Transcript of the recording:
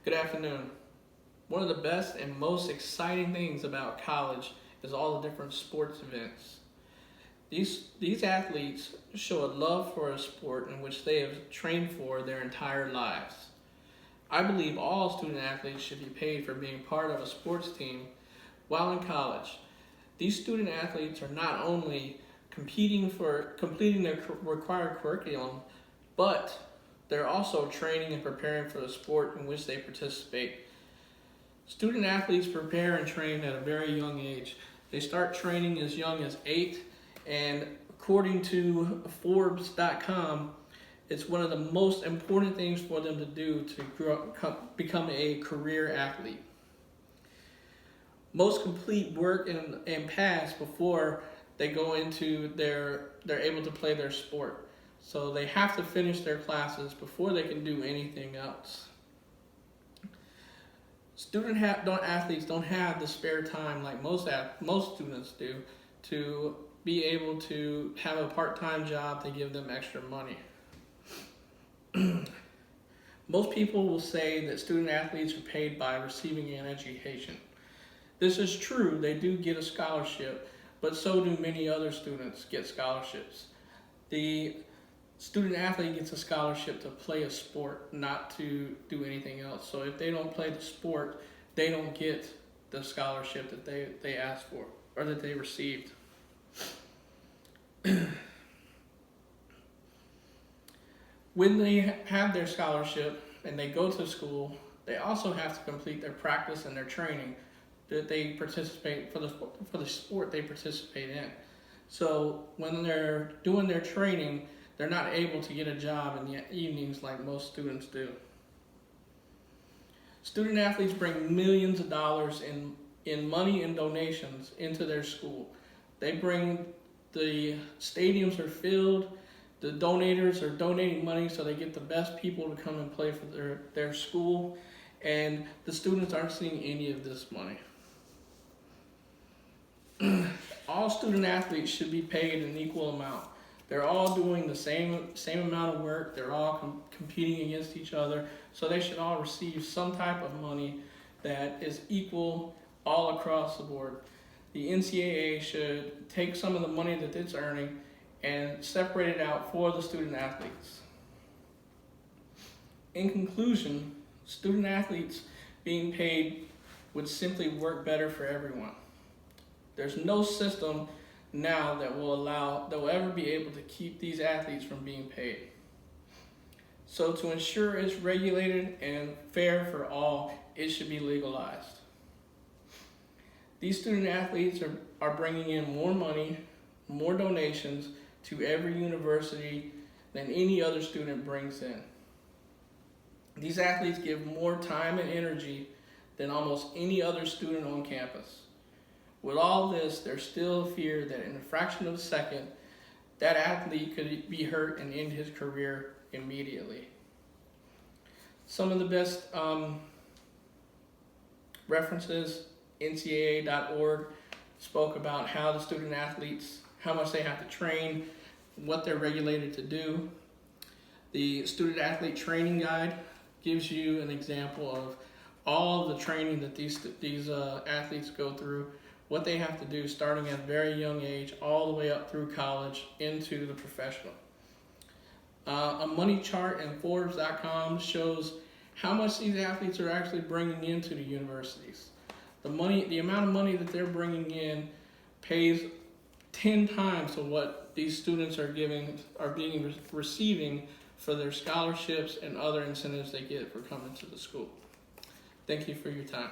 Good afternoon. One of the best and most exciting things about college is all the different sports events. These athletes show a love for a sport in which they have trained for their entire lives. I believe all student athletes should be paid for being part of a sports team while in college. These student athletes are not only competing for completing their required curriculum, but they're also training and preparing for the sport in which they participate. Student athletes prepare and train at a very young age. They start training as young as 8, and according to Forbes.com, it's one of the most important things for them to do to become a career athlete. Most complete work and pass before they go into they're able to play their sport. So they have to finish their classes before they can do anything else. Athletes don't have the spare time like most students do to be able to have a part-time job to give them extra money. Most people will say that student athletes are paid by receiving an education. This is true, they do get a scholarship, but so do many other students get scholarships. The student athlete gets a scholarship to play a sport, not to do anything else. So if they don't play the sport, they don't get the scholarship that they asked for or that they received. When they have their scholarship and they go to school, they also have to complete their practice and their training that they participate for the sport they participate in. So when they're doing their training, they're not able to get a job in the evenings like most students do. Student athletes bring millions of dollars in money and donations into their school. The stadiums are filled, the donators are donating money so they get the best people to come and play for their school, and the students aren't seeing any of this money. All student athletes should be paid an equal amount. They're all doing the same amount of work. They're all competing against each other. So they should all receive some type of money that is equal all across the board. The NCAA should take some of the money that it's earning and separate it out for the student athletes. In conclusion, student athletes being paid would simply work better for everyone. There's no system now that will ever be able to keep these athletes from being paid. So to ensure it's regulated and fair for all, it should be legalized. These student athletes are bringing in more money, more donations to every university than any other student brings in. These athletes give more time and energy than almost any other student on campus. With all this, there's still a fear that in a fraction of a second, that athlete could be hurt and end his career immediately. Some of the best references, NCAA.org spoke about how the student athletes, how much they have to train, what they're regulated to do. The Student Athlete Training Guide gives you an example of all the training that these athletes go through, what they have to do starting at a very young age all the way up through college into the professional. A money chart in Forbes.com shows how much these athletes are actually bringing into the universities. The amount of money that they're bringing in pays 10 times to what these students are receiving for their scholarships and other incentives they get for coming to the school. Thank you for your time.